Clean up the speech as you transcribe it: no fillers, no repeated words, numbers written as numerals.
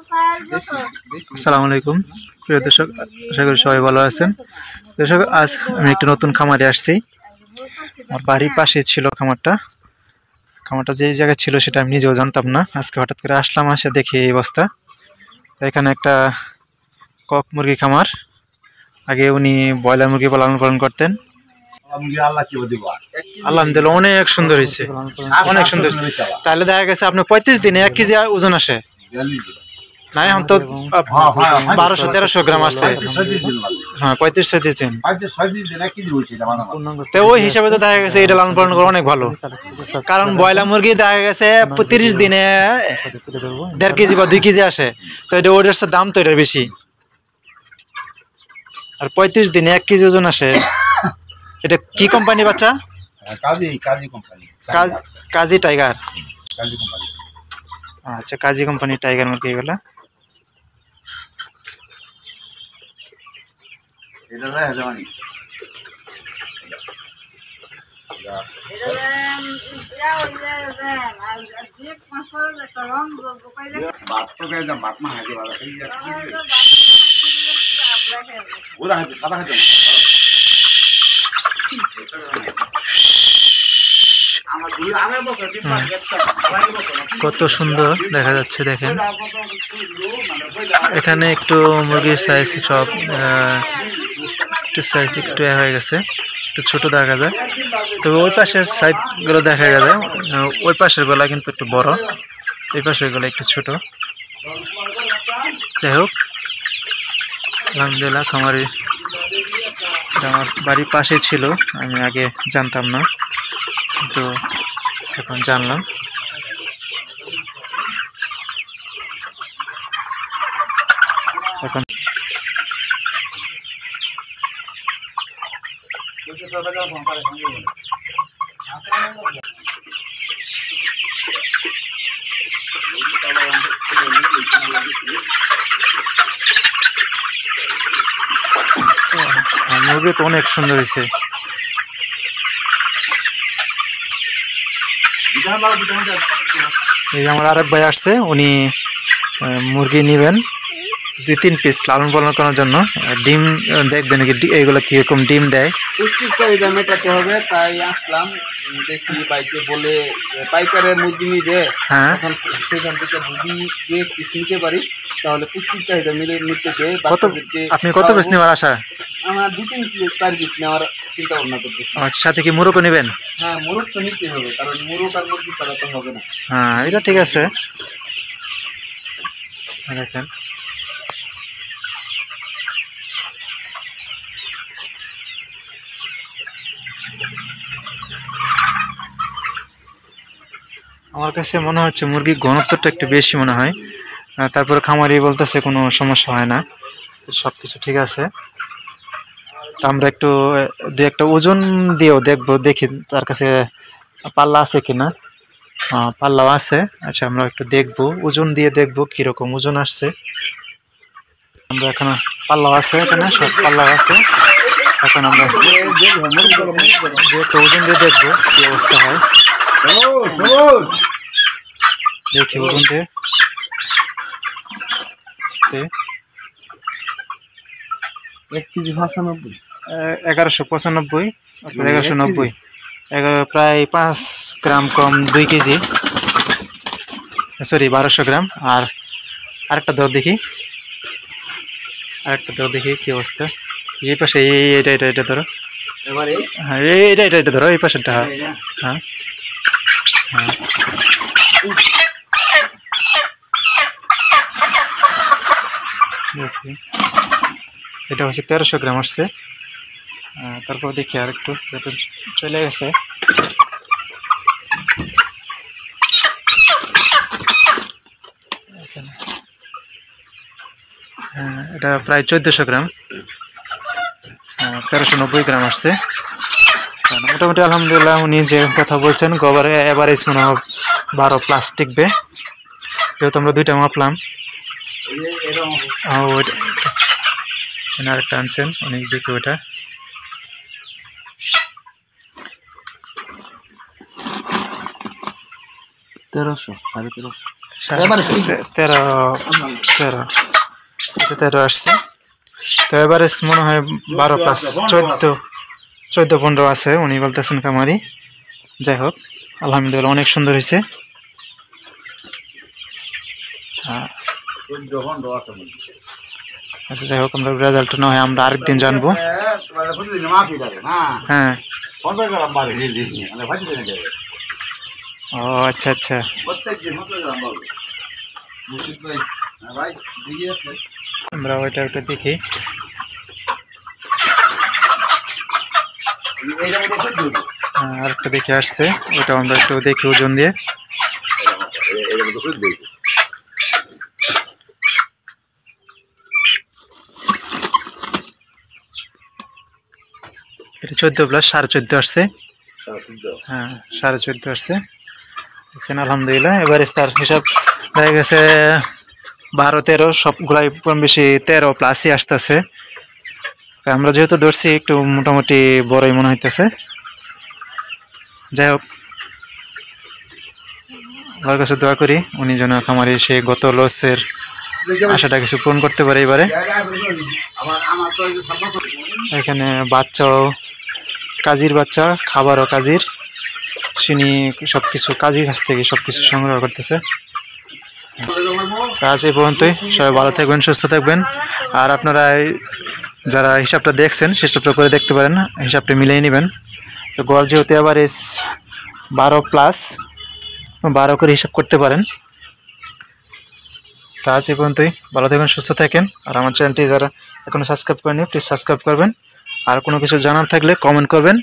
আসসালামু আলাইকুম প্রিয় দর্শক, আশা করি সবাই ভালো আছেন। দর্শক, আজ আমি একটা নতুন খামারে আসছি। আমার বাড়ির পাশে ছিল খামারটা যে জায়গায় ছিল সেটা আমি নিজেও জানতাম না। আজকে হঠাৎ করে আসলাম, আসে দেখি এই অবস্থা। এখানে একটা কক মুরগি খামার। আগে উনি ব্রয়লার মুরগি পালন করতেন। আলহামদুলিল্লাহ অনেক সুন্দর হয়েছে, অনেক সুন্দর। তাহলে দেখা গেছে আপনার 35 দিনে 1 কেজি ওজন আসে না? এখন তো 1200-1300 গ্রাম আসছে। হ্যাঁ, 35-36 দিন। তো ওই হিসাবে তো দেখা গেছে এটা লালন পালন করা অনেক ভালো। কারণ ব্রয়লার মুরগি দেখা গেছে 30 দিনে 1.5 কেজি বা 2 কেজি আসে। তো এটা ওটার দাম তো এটা বেশি। আর 35 দিনে 1 কেজি ওজন আসে। এটা কি কোম্পানি বাচ্চা? কাজী টাইগার। আচ্ছা, কাজী কোম্পানি টাইগার মুরগি এগুলা। কত সুন্দর দেখা যাচ্ছে, দেখেন। এখানে একটু মুরগির সাইজ সব একটু সাইজ একটু হয়ে গেছে, একটু ছোট দেখা যায়। তবে ওই পাশের সাইড গুলো দেখা যায়, ওই পাশের গলা কিন্তু একটু বড়, এই পাশের গলা একটু ছোট। যাই হোক, আলহামদুলিল্লাহ খামারি আমার বাড়ির পাশে ছিল। আমি আগে জানতাম না, কিন্তু এখন জানলাম। এখন মুরগি তো অনেক সুন্দর হয়েছে। এই আমার আরেক ভাই আসছে, উনি মুরগি নেবেন 2-3 পিস লালন পালন করার জন্য। ডিম দেখবেন এইগুলো কিরকম ডিম দেয়। পুষ্টির চাহিদা মেটাতে হবে, তাই আসলাম। দেখি বাইকে বলে পাইকারের মুরগি নিবে। হ্যাঁ, এখন সেখান থেকে যদি 2 পিস নিতে পারি তাহলে পুষ্টির চাহিদা মিলে নিতে দেয়। আপনি কত পিস নেওয়ার আশা? আমার 2-4 পিস নেওয়ার চিন্তা ভাবনা করতেছি। আচ্ছা, সাথে কি মুরগও নেবেন? হ্যাঁ, মুরগ তো নিতে হবে, কারণ মুরগ আর মুরগি ছাড়া তো হবে না। হ্যাঁ, এটা ঠিক আছে। দেখেন, আমার কাছে মনে হচ্ছে মুরগির ঘনত্বটা একটু বেশি মনে হয়। তারপরে খামারি বলতেছে কোনো সমস্যা হয় না, সব কিছু ঠিক আছে। তো আমরা একটু 2-1টা ওজন দিয়েও দেখি তার কাছে পাল্লা আছে কিনা। পাল্লাও আছে। আচ্ছা, আমরা একটু দেখবো, ওজন দিয়ে দেখবো কিরকম ওজন আসছে। আমরা এখন পাল্লাও আছে, এখানে সব পাল্লাও আছে। এখন আমরা একটা ওজন দিয়ে দেখবো কি অবস্থা হয়। দেখি ওজন দিয়ে 1 কেজি 95, 1195, অর্থাৎ 1190, প্রায় 5 গ্রাম কম 2 কেজি, সরি 1200 গ্রাম। আর আরেকটা দর দেখি, কি অবস্থা। এই পাশে এটা ধরো। হ্যাঁ, এটা ধরো, এই পাশেরটা। হ্যাঁ হ্যাঁ, দেখি এটা হচ্ছে 1300 গ্রাম আসছে। তারপর দেখি আর একটু যত চলে গেছে। এটা প্রায় 1400 গ্রাম, 1390 গ্রাম আসছে। মোটামুটি আলহামদুলিল্লাহ উনি যে কথা বলছেন গোবরে এভারেজ মনে হয় 12+ টিকবে, যেহেতু আমরা 2টা মাপলাম। আরেকটা আনছেন অনেক দেখি, ওটা 1300, 1350। 13 13 আসছে। তো এভারেজ মনে হয় 12 প্লাস 14-15 আছে উনি বলতেছেন খামারি। যাই হোক আলহামদুলিল্লাহ অনেক সুন্দর হয়েছে। আচ্ছা যাই হোক আমরা রেজাল্ট না হয় আমরা আরেকদিন জানবো। হ্যাঁ ও আচ্ছা আচ্ছা আমরা ওইটা ওটা দেখি। আরেকটা দেখে আসছে ওটা আমরা একটু দেখি ওজন দিয়ে। এটা 14 প্লাস 14.5 আসছে। হ্যাঁ 14.5 আসছে দেখছেন আলহামদুলিল্লাহ। এবারে তার হিসাব দেখা গেছে 12-13 সবগুলাই কম বেশি 13 প্লাসই আসতেছে। আমরা যেহেতু ধরছি একটু মোটামুটি বড়ই মনে হইতেছে। যাই হোক আল্লাহর কাছে দোয়া করি উনি যেন খামারে সে গত লসের আশাটা কিছু পূরণ করতে পারে এবারে। এখানে বাচ্চাও কাজীর বাচ্চা, খাবারও কাজীর, সিনি সবকিছু কাজীর কাছ থেকে সবকিছু সংগ্রহ করতেছে। তা আজ এই পর্যন্তই, সবাই ভালো থাকবেন সুস্থ থাকবেন। আর আপনারা যারা হিসাবটা দেখছেন হিসাবটা করে দেখতে পারেন, হিসাবটা মিলিয়ে নেবেন। তো গড় যেহেতু এভারেজ 12 প্লাস 12 করে হিসাব করতে পারেন। তা আজ এই পর্যন্তই, ভালো থাকবেন সুস্থ থাকেন। আর আমার চ্যানেলটি যারা এখনও সাবস্ক্রাইব করেনি প্লিজ সাবস্ক্রাইব করবেন। আর কোনো কিছু জানার থাকলে কমেন্ট করবেন।